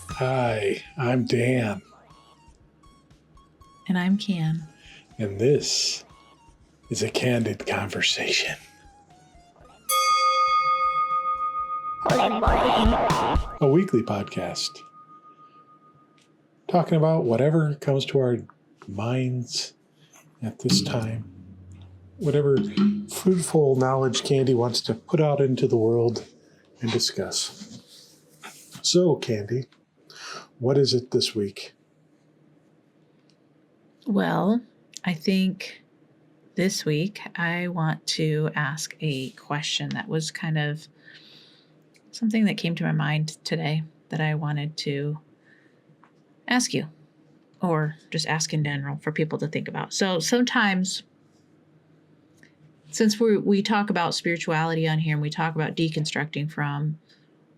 Hi, I'm Dan. And I'm Can. And this is a Candid Conversation. A weekly podcast talking about whatever comes to our minds at this time. Whatever fruitful knowledge Candy wants to put out into the world and discuss. So, Candy, what is it this week? Well, I think this week I want to ask a question that was kind of something that came to my mind today that I wanted to ask you, or just ask in general for people to think about. So sometimes, since we talk about spirituality on here and we talk about deconstructing from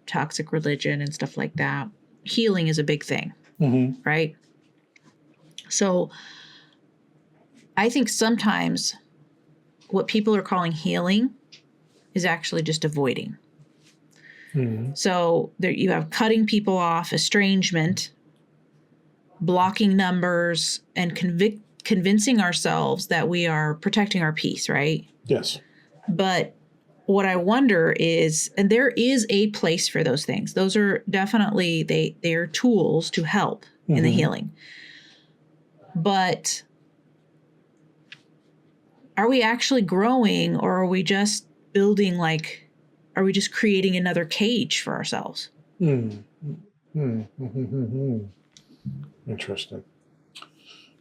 toxic religion and stuff like that, healing is a big thing, right? So I think sometimes what people are calling healing is actually just avoiding. So there you have cutting people off, estrangement, blocking numbers, and convincing ourselves that we are protecting our peace, right? Yes. But what I wonder is, and there is a place for those things. Those are definitely, they are tools to help in the healing. But are we actually growing, or are we just building are we just creating another cage for ourselves? Interesting.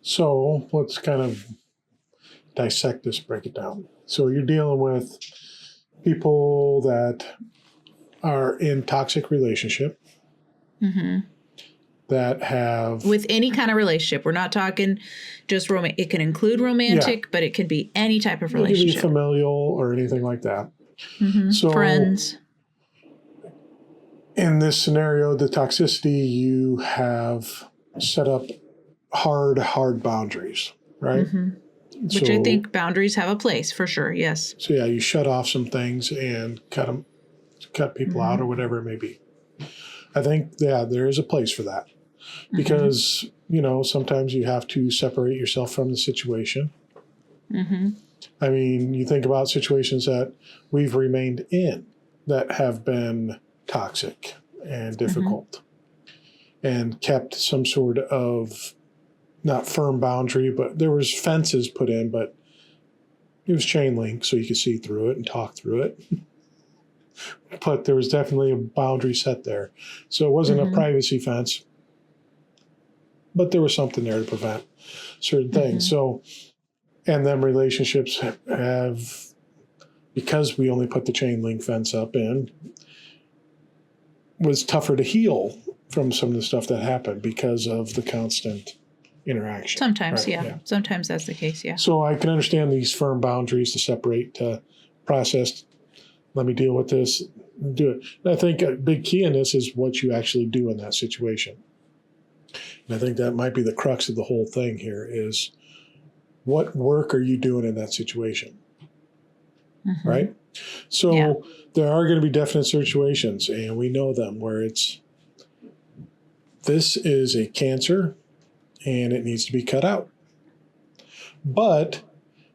So let's kind of dissect this, break it down. So you're dealing with people that are in toxic relationship that have... With any kind of relationship. We're not talking just romantic. It can include romantic, but it can be any type of relationship. It can be familial or anything like that. So friends. In this scenario, the toxicity, you have set up hard boundaries, right? Which I think boundaries have a place for sure. Yes. So yeah, you shut off some things and cut people out or whatever it may be. I think, yeah, there is a place for that because, sometimes you have to separate yourself from the situation. I mean, you think about situations that we've remained in that have been toxic and difficult and kept some sort of not firm boundary, but there was fences put in, but it was chain link so you could see through it and talk through it. But there was definitely a boundary set there. So it wasn't a privacy fence, but there was something there to prevent certain things. So, and then relationships have, because we only put the chain link fence up in, was tougher to heal from some of the stuff that happened because of the constant interaction. Sometimes, right? yeah. Sometimes that's the case, yeah. So I can understand these firm boundaries to separate, to process, let me deal with this, do it. And I think a big key in this is what you actually do in that situation. And I think that might be the crux of the whole thing here is, what work are you doing in that situation? Right? So there are going to be definite situations, and we know them, where this is a cancer and it needs to be cut out. But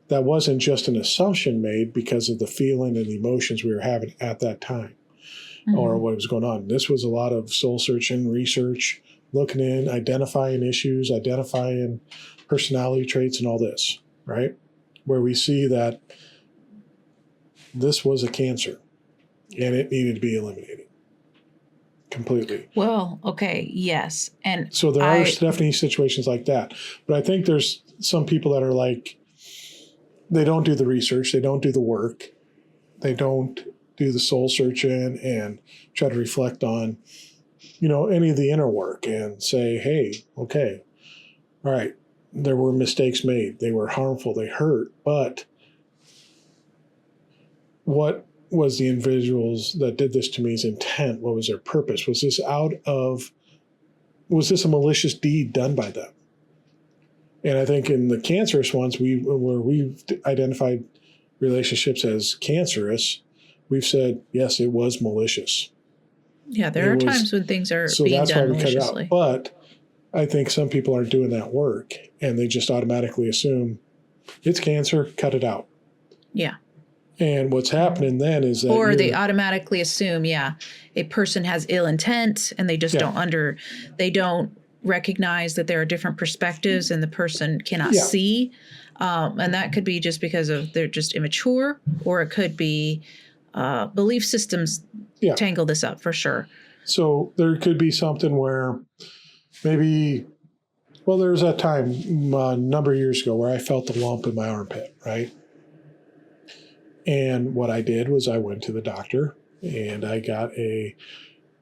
that wasn't just an assumption made because of the feeling and the emotions we were having at that time or what was going on. This was a lot of soul searching, research, looking in, identifying issues, identifying personality traits and all this, right? Where we see that this was a cancer and it needed to be eliminated completely. Well, okay, yes. And so there are definitely situations like that. But I think there's some people that are like, they don't do the research, they don't do the work, they don't do the soul searching and try to reflect on, any of the inner work and say, hey, okay, all right, there were mistakes made. They were harmful, they hurt, but what was the individuals that did this to me's intent? What was their purpose? Was this a malicious deed done by them? And I think in the cancerous ones, where we've identified relationships as cancerous, we've said, yes, it was malicious. Yeah, there are times when things are So being that's why done we cut it out. maliciously. But I think some people aren't doing that work, and they just automatically assume it's cancer, cut it out. Yeah. And what's happening then is that or they automatically assume, a person has ill intent, and they just they don't recognize that there are different perspectives and the person cannot see. And that could be just because they're just immature, or it could be belief systems tangle this up for sure. So there could be something where maybe, well, there was that time a number of years ago where I felt the lump in my armpit, right? And what I did was I went to the doctor and I got a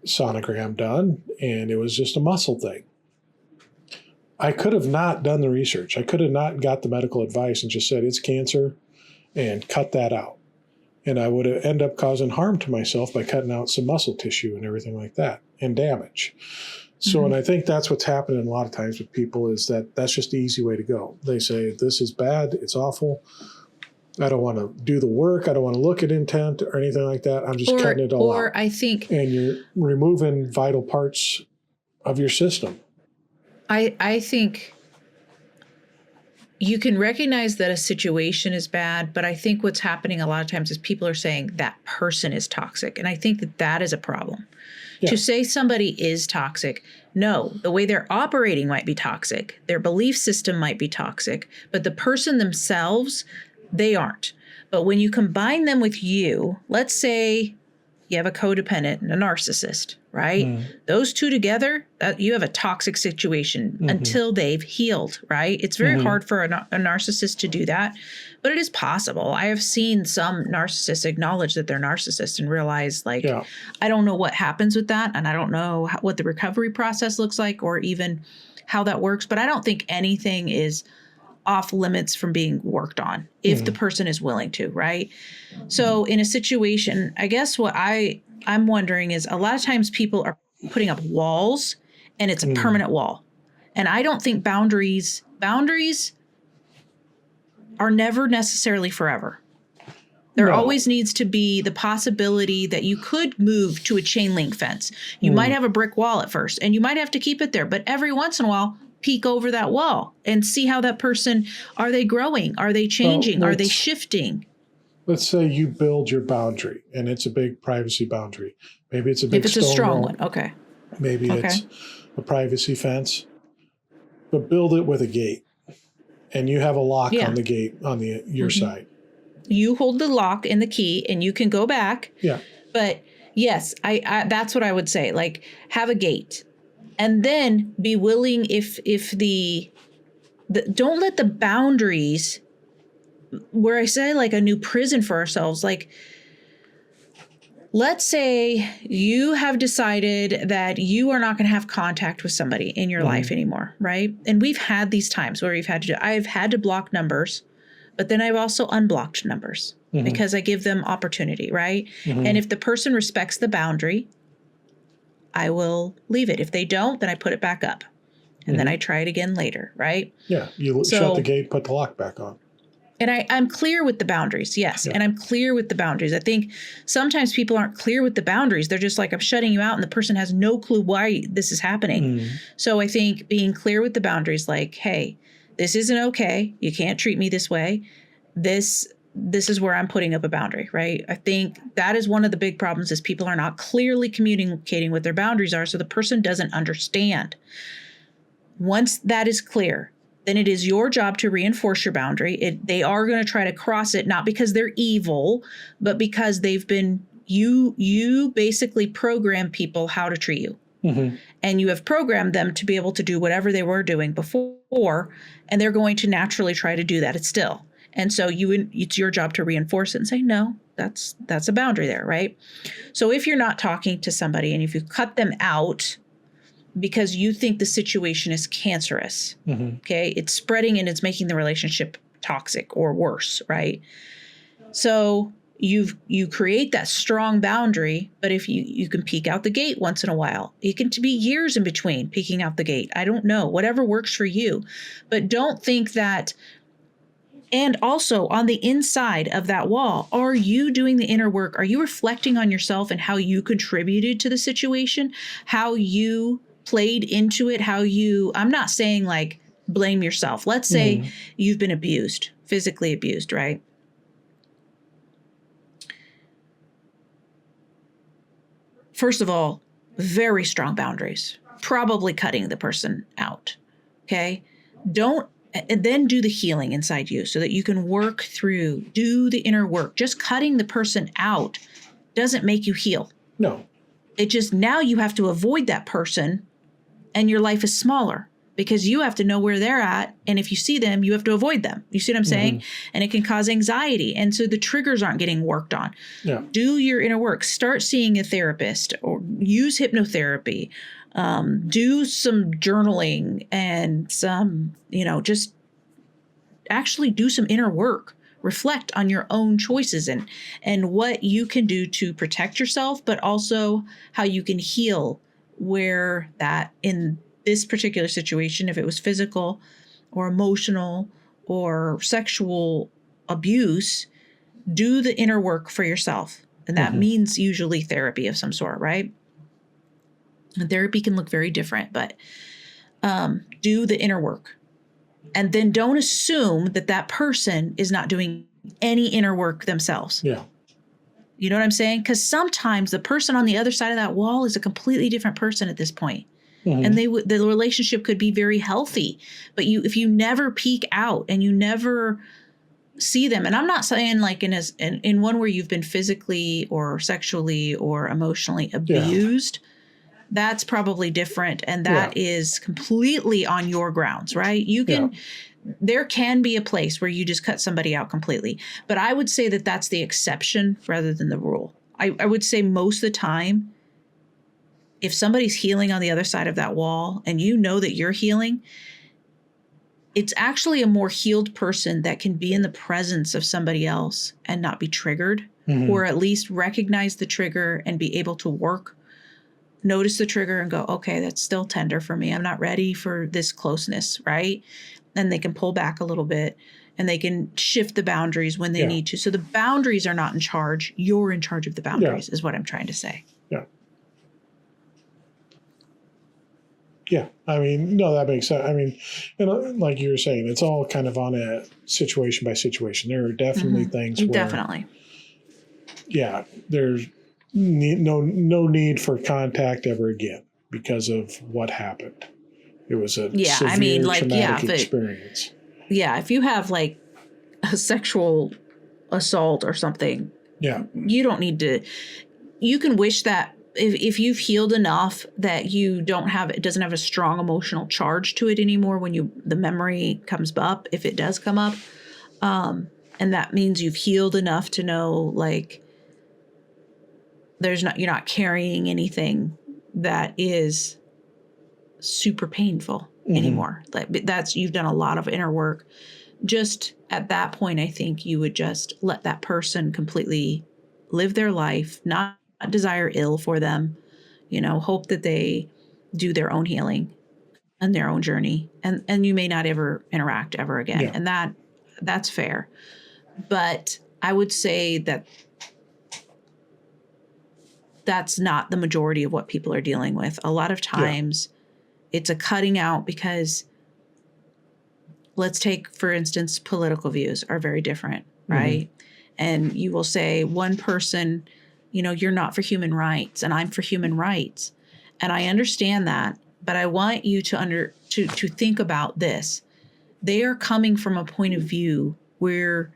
sonogram done, and it was just a muscle thing. I could have not done the research. I could have not got the medical advice and just said it's cancer and cut that out. And I would have ended up causing harm to myself by cutting out some muscle tissue and everything like that, and damage. So, and I think that's what's happening a lot of times with people is that that's just the easy way to go. They say, this is bad, it's awful. I don't want to do the work. I don't want to look at intent or anything like that. I'm just cutting it all out. Or I think... And you're removing vital parts of your system. I think you can recognize that a situation is bad, but I think what's happening a lot of times is people are saying that person is toxic. And I think that is a problem. To say somebody is toxic, no, the way they're operating might be toxic. Their belief system might be toxic, but the person themselves, they aren't. But when you combine them with you, let's say you have a codependent and a narcissist, right? Those two together, you have a toxic situation until they've healed, right? It's very hard for a narcissist to do that, but it is possible. I have seen some narcissists acknowledge that they're narcissists and realize, like, I don't know what happens with that, and I don't know what the recovery process looks like or even how that works, but I don't think anything is off limits from being worked on if the person is willing to, right? So in a situation, I guess what I'm wondering is a lot of times people are putting up walls and it's a permanent wall. And I don't think boundaries are never necessarily forever. There always needs to be the possibility that you could move to a chain link fence. You might have a brick wall at first and you might have to keep it there, but every once in a while, peek over that wall and see how that person, are they growing? Are they changing? Are they shifting? Let's say you build your boundary and it's a big privacy boundary. Maybe it's a big if it's a strong one. Okay. Maybe it's a privacy fence, but build it with a gate and you have a lock on the gate on your side. You hold the lock and the key and you can go back. Yeah. But yes, I that's what I would say. Like, have a gate. And then be willing if the don't let the boundaries, where I say like a new prison for ourselves, like, let's say you have decided that you are not going to have contact with somebody in your life anymore, right? And we've had these times where I've had to block numbers, but then I've also unblocked numbers because I give them opportunity, right? And if the person respects the boundary, I will leave it. If they don't, then I put it back up. And then I try it again later, right? Yeah, you shut the gate, put the lock back on. And I'm clear with the boundaries, yes. Yeah. And I'm clear with the boundaries. I think sometimes people aren't clear with the boundaries. They're just like, I'm shutting you out, and the person has no clue why this is happening. So I think being clear with the boundaries, like, hey, this isn't okay. You can't treat me this way. This is where I'm putting up a boundary, right? I think that is one of the big problems is people are not clearly communicating what their boundaries are, so the person doesn't understand. Once that is clear, then it is your job to reinforce your boundary. They are going to try to cross it, not because they're evil, but because they've been, you basically program people how to treat you. And you have programmed them to be able to do whatever they were doing before, and they're going to naturally try to do that. It's still. And so it's your job to reinforce it and say, no, that's a boundary there, right? So if you're not talking to somebody and if you cut them out because you think the situation is cancerous, okay, it's spreading and it's making the relationship toxic or worse, right? So you create that strong boundary, but if you can peek out the gate once in a while, it can be years in between peeking out the gate. I don't know, whatever works for you, but don't think that And also on the inside of that wall, are you doing the inner work? Are you reflecting on yourself and how you contributed to the situation, how you played into it, I'm not saying like blame yourself. Let's say you've been abused, physically abused, right? First of all, very strong boundaries, probably cutting the person out. Okay. And then do the healing inside you so that you can work through, do the inner work. Just cutting the person out doesn't make you heal. No. It just, now you have to avoid that person and your life is smaller because you have to know where they're at. And if you see them, you have to avoid them. You see what I'm saying? And it can cause anxiety. And so the triggers aren't getting worked on. Yeah. Do your inner work. Start seeing a therapist or use hypnotherapy. Do some journaling and some, just actually do some inner work. Reflect on your own choices and what you can do to protect yourself, but also how you can heal where that in this particular situation, if it was physical or emotional or sexual abuse, do the inner work for yourself. And that means usually therapy of some sort, right? And therapy can look very different, but do the inner work. And then don't assume that that person is not doing any inner work themselves. Yeah. You know what I'm saying? Because sometimes the person on the other side of that wall is a completely different person at this point. And the relationship could be very healthy. But if you never peek out and you never see them, and I'm not saying like in one where you've been physically or sexually or emotionally abused, that's probably different. And that is completely on your grounds, right? You can, there can be a place where you just cut somebody out completely. But I would say that that's the exception rather than the rule. I would say most of the time, if somebody's healing on the other side of that wall and you know that you're healing, it's actually a more healed person that can be in the presence of somebody else and not be triggered, or at least recognize the trigger and be able to notice the trigger and go, okay, that's still tender for me. I'm not ready for this closeness, right? And they can pull back a little bit and they can shift the boundaries when they need to. So the boundaries are not in charge. You're in charge of the boundaries is what I'm trying to say. Yeah. Yeah. I mean, no, that makes sense. I mean, like you were saying, it's all kind of on a situation by situation. There are definitely things where. Definitely. Yeah. There's no need for contact ever again because of what happened. It was a severe traumatic experience. Yeah. If you have like a sexual assault or something, you don't need to, you can wish that if you've healed enough that it doesn't have a strong emotional charge to it anymore when the memory comes up, if it does come up. And that means you've healed enough to know like you're not carrying anything that is super painful anymore. Like you've done a lot of inner work. Just at that point, I think you would just let that person completely live their life, not desire ill for them, hope that they do their own healing and their own journey. And you may not ever interact ever again. Yeah. And that's fair. But I would say that that's not the majority of what people are dealing with. A lot of times it's a cutting out because let's take, for instance, political views are very different, right? And you will say one person, you're not for human rights and I'm for human rights. And I understand that, but I want you to think about this. They are coming from a point of view where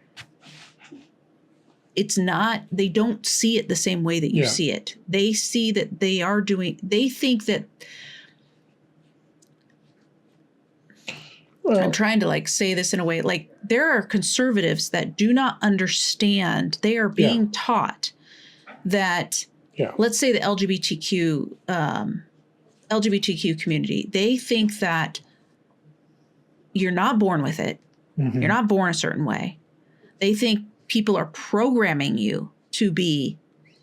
they don't see it the same way that you see it. They see that they think that, I'm trying to like say this in a way, like there are conservatives that do not understand. They are being taught that, let's say the LGBTQ community, they think that you're not born with it. You're not born a certain way. They think people are programming you to be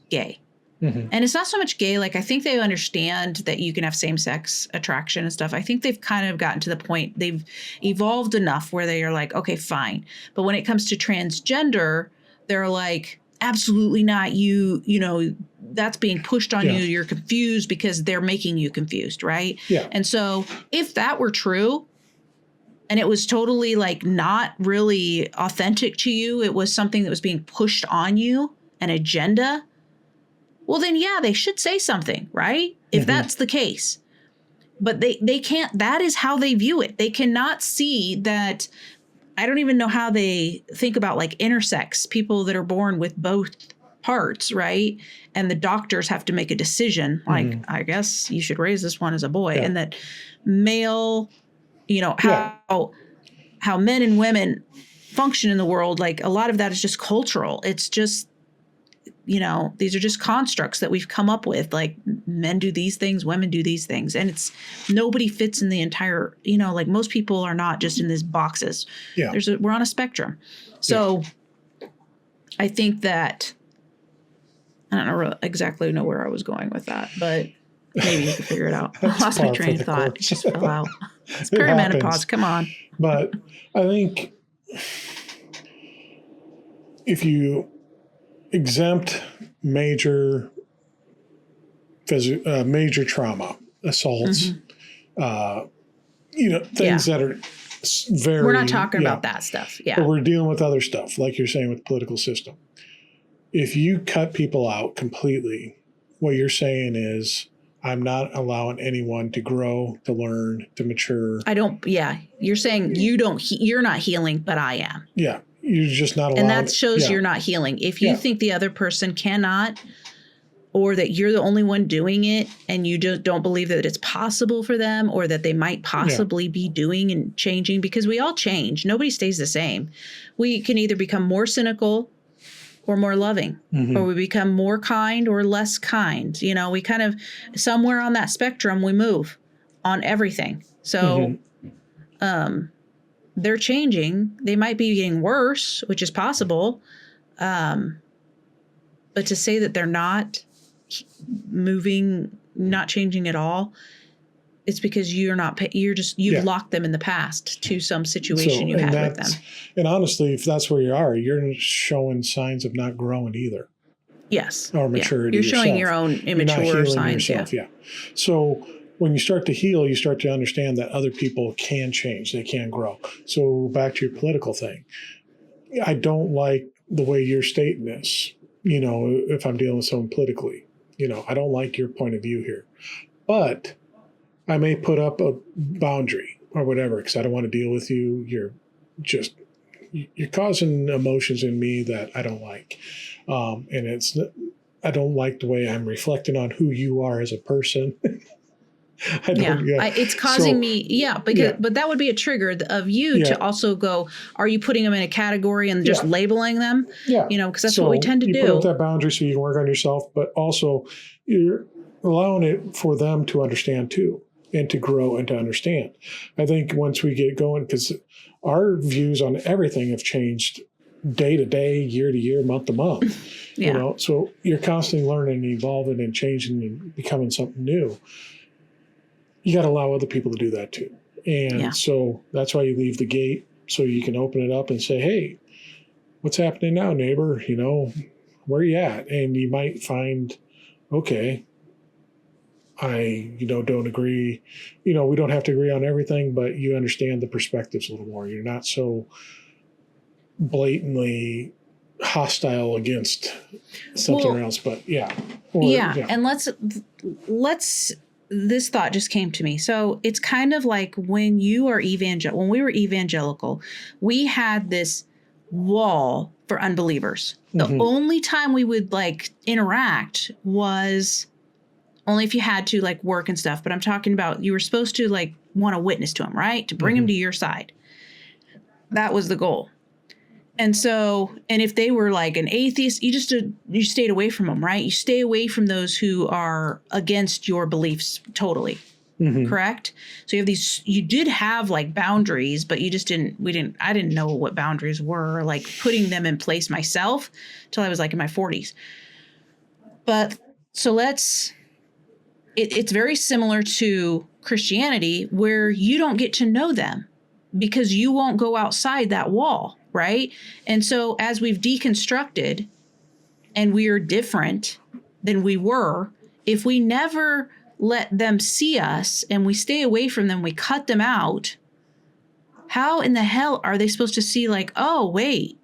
gay. And it's not so much gay. Like, I think they understand that you can have same-sex attraction and stuff. I think they've kind of gotten to the point, they've evolved enough where they are like, okay, fine. But when it comes to transgender, they're like, absolutely not. You know, that's being pushed on you. You're confused because they're making you confused, right? Yeah. And so if that were true, and it was totally like not really authentic to you, it was something that was being pushed on you, an agenda, well, then, yeah, they should say something, right? If that's the case. But they can't, that is how they view it. They cannot see that. I don't even know how they think about like intersex, people that are born with both parts, right? And the doctors have to make a decision, like, I guess you should raise this one as a boy. And that male, you know, how men and women function in the world, like a lot of that is just cultural. It's just, you know, these are just constructs that we've come up with, like men do these things, women do these things. And it's, nobody fits in the entire, you know, like most people are not just in these boxes. Yeah. We're on a spectrum. So I think that, I don't know exactly know where I was going with that, but maybe you can figure it out. I lost my train of thought. It just fell out. It's perimenopause. Come on. But I think if exempt major trauma, assaults, you know, things that are very. We're not talking about that stuff. Yeah. But we're dealing with other stuff, like you're saying with the political system. If you cut people out completely, what you're saying is, I'm not allowing anyone to grow, to learn, to mature. You're saying you're not healing, but I am. Yeah. You're just not allowed. And that shows you're not healing. If you think the other person cannot, or that you're the only one doing it and you don't believe that it's possible for them, or that they might possibly be doing and changing, because we all change. Nobody stays the same. We can either become more cynical or more loving, or we become more kind or less kind. You know, we kind of, somewhere on that spectrum, we move on everything. So, they're changing. They might be getting worse, which is possible. But to say that they're not moving, not changing at all, it's because you've locked them in the past to some situation you had with them. And honestly, if that's where you are, you're showing signs of not growing either. Yes. Or maturity. You're showing your own immature signs. Yourself, So when you start to heal, you start to understand that other people can change. They can grow. So back to your political thing. I don't like the way you're stating this, you know, if I'm dealing with someone politically. You know, I don't like your point of view here. But I may put up a boundary or whatever because I don't want to deal with you. You're causing emotions in me that I don't like. And I don't like the way I'm reflecting on who you are as a person. It's causing me, but that would be a trigger of you to also go, are you putting them in a category and just labeling them? Yeah. You know, because that's what we tend to do. You put up that boundary so you can work on yourself, but also you're allowing it for them to understand too, and to grow and to understand. I think once we get going, because our views on everything have changed day to day, year to year, month to month. You know, so you're constantly learning and evolving and changing and becoming something new. You got to allow other people to do that too. And so that's why you leave the gate so you can open it up and say, hey, what's happening now, neighbor? You know, where are you at? And you might find, okay, I, don't agree. You know, we don't have to agree on everything, but you understand the perspectives a little more. You're not so blatantly hostile against something else, but and let's this thought just came to me. So it's kind of like when you are when we were evangelical, we had this wall for unbelievers. The only time we would interact was only if you had to work and stuff. But I'm talking about you were supposed to want to witness to them, right? To bring them to your side. That was the goal. And so, and if they were an atheist, you stayed away from them, right? You stay away from those who are against your beliefs totally. Correct? So you did have boundaries, but you just I didn't know what boundaries were, putting them in place myself till I was in my 40s. But So it's very similar to Christianity, where you don't get to know them because you won't go outside that wall, right? And so as we've deconstructed and we are different than we were, if we never let them see us and we stay away from them, we cut them out, how in the hell are they supposed to see, like, oh, wait,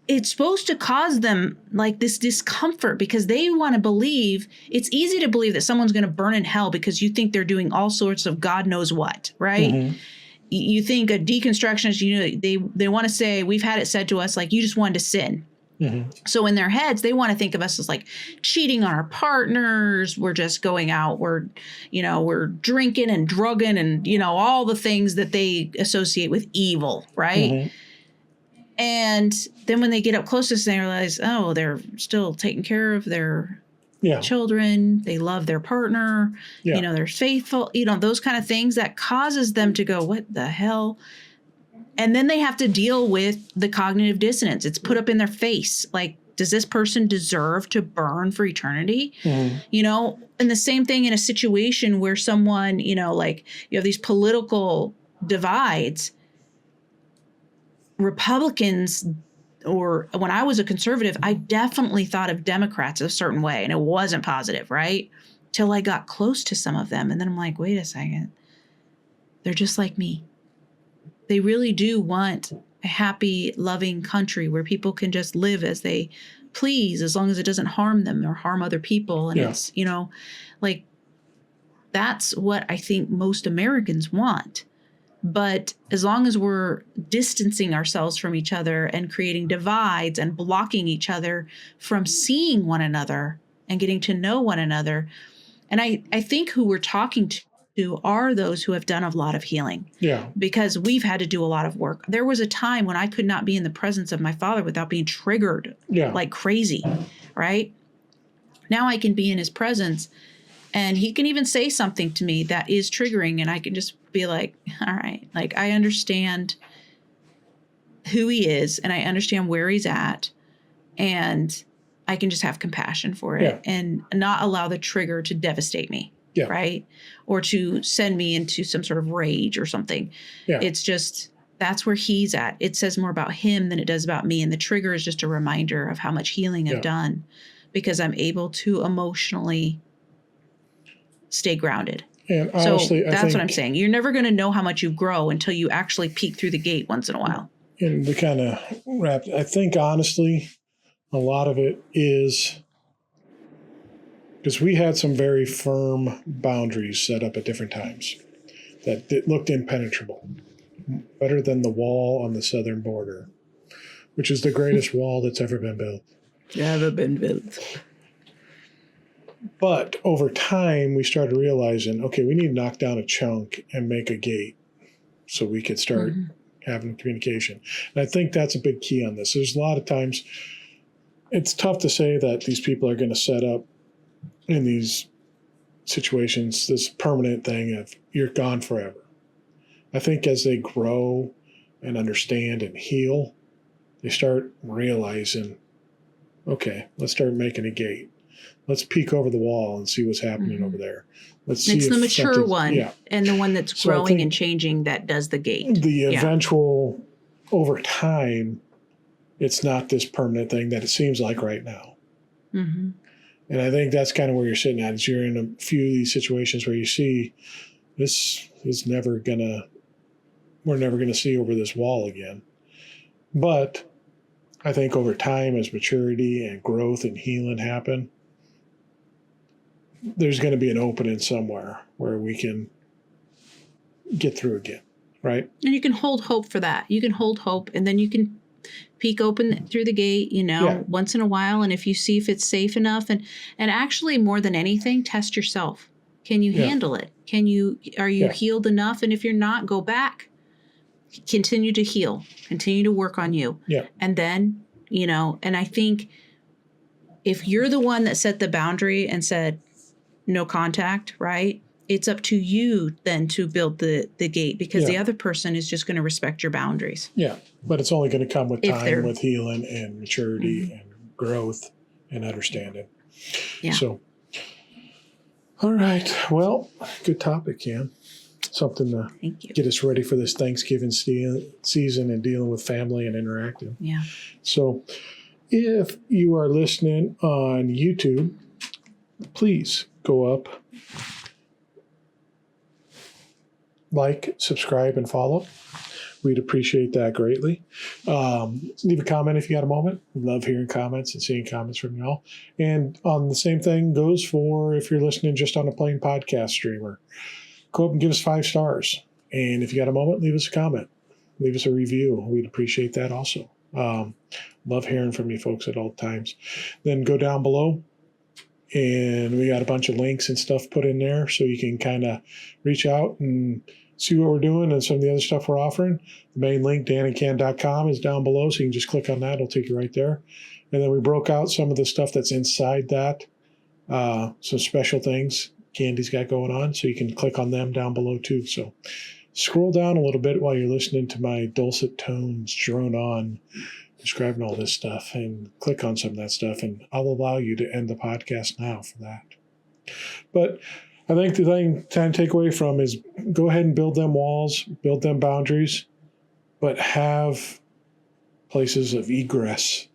it's supposed to cause them like this discomfort because they want to believe. It's easy to believe that someone's going to burn in hell because you think they're doing all sorts of God knows what, right? Mm-hmm. You think a deconstructionist, they want to say, we've had it said to us, like, you just wanted to sin. Mm-hmm. So in their heads, they want to think of us as like cheating on our partners. We're just going out. We're drinking and drugging and, all the things that they associate with evil. Right. Mm-hmm. And then when they get up close to us, they realize, oh, they're still taking care of their children. They love their partner. Yeah. They're faithful, those kind of things that causes them to go, what the hell? And then they have to deal with the cognitive dissonance. It's put up in their face. Like, does this person deserve to burn for eternity? Mm-hmm. And the same thing in a situation where someone, like you have these political divides. Republicans, or when I was a conservative, I definitely thought of Democrats a certain way, and it wasn't positive, right? Till I got close to some of them. And then I'm like, wait a second. They're just like me. They really do want a happy, loving country where people can just live as they please, as long as it doesn't harm them or harm other people. And it's, like, that's what I think most Americans want. But as long as we're distancing ourselves from each other and creating divides and blocking each other from seeing one another and getting to know one another. And I think who we're talking to are those who have done a lot of healing. Yeah. Because we've had to do a lot of work. There was a time when I could not be in the presence of my father without being triggered like crazy, right? Now I can be in his presence and he can even say something to me that is triggering, and I can just be like, all right, like, I understand who he is and I understand where he's at, and I can just have compassion for it and not allow the trigger to devastate me. Yeah. Right. Or to send me into some sort of rage or something. Yeah. It's just, that's where he's at. It says more about him than it does about me. And the trigger is just a reminder of how much healing I've done because I'm able to emotionally stay grounded. And honestly, so that's what I'm saying. You're never going to know how much you grow until you actually peek through the gate once in a while. And to kind of wrap, I think honestly, a lot of it is because we had some very firm boundaries set up at different times that looked impenetrable, better than the wall on the southern border, which is the greatest wall that's ever been built. Ever been built. But over time, we started realizing, okay, we need to knock down a chunk and make a gate so we could start having communication. And I think that's a big key on this. There's a lot of times it's tough to say that these people are going to set up in these situations this permanent thing of you're gone forever. I think as they grow and understand and heal, they start realizing, okay, let's start making a gate. Let's peek over the wall and see what's happening over there. Let's see. It's the mature one and the one that's growing and changing that does the gate. The eventual, over time, it's not this permanent thing that it seems like right now. Mm-hmm. And I think that's kind of where you're sitting at, is you're in a few of these situations where you see this is never we're never going to see over this wall again. But I think over time, as maturity and growth and healing happen, there's going to be an opening somewhere where we can get through again, right? And you can hold hope for that. You can hold hope, and then you can peek open through the gate, once in a while. And if you see if it's safe enough, and actually more than anything, test yourself. Can you handle it? Are you healed enough? And if you're not, go back, continue to heal, continue to work on you. Yeah. And then, and I think if you're the one that set the boundary and said no contact, right? It's up to you then to build the gate, because the other person is just going to respect your boundaries. Yeah. But it's only going to come with time, with healing and maturity and growth and understanding. Yeah. So, all right. Well, good topic, Cam. Something to Thank you. get us ready for this Thanksgiving season and dealing with family and interacting. Yeah. So, if you are listening on YouTube, please go up, like, subscribe, and follow. We'd appreciate that greatly. Leave a comment if you got a moment. We love hearing comments and seeing comments from y'all. And on the same thing goes for if you're listening just on a plain podcast streamer. Go up and give us 5 stars. And if you got a moment, leave us a comment. Leave us a review. We'd appreciate that also. Love hearing from you folks at all times. Then go down below, and we got a bunch of links and stuff put in there so you can kind of reach out and see what we're doing and some of the other stuff we're offering. The main link, danandcan.com, is down below, so you can just click on that. It'll take you right there. And then we broke out some of the stuff that's inside that, some special things Candy's got going on, so you can click on them down below too. So scroll down a little bit while you're listening to my dulcet tones drone on, describing all this stuff, and click on some of that stuff, and I'll allow you to end the podcast now for that. But I think the thing to take away from is go ahead and build them walls, build them boundaries, but have places of egress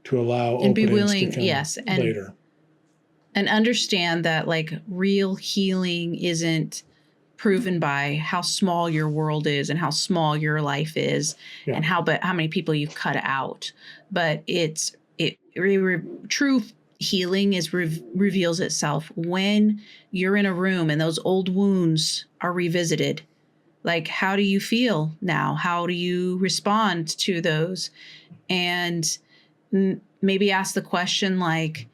to allow And be openings willing, to come yes, and later. And understand that like real healing isn't proven by how small your world is and how small your life is and how many people you've cut out. But true healing reveals itself when you're in a room and those old wounds are revisited. Like, how do you feel now? How do you respond to those? And maybe ask the question like,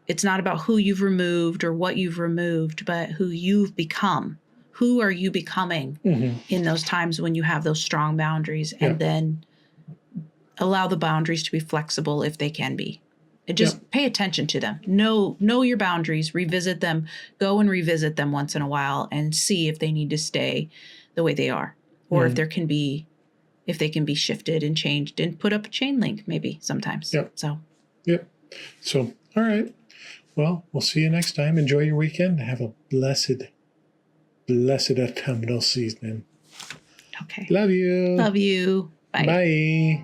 it's not about who you've removed or what you've removed, but who you've become. Who are you becoming in those times when you have those strong boundaries? And then allow the boundaries to be flexible if they can be. And just pay attention to them. Know your boundaries, revisit them, go and revisit them once in a while and see if they need to stay the way they are. Or if they can be shifted and changed, and put up a chain link maybe sometimes. So, all right. Well, we'll see you next time. Enjoy your weekend. Have a blessed autumnal season. Okay. Love you. Love you. Bye. Bye.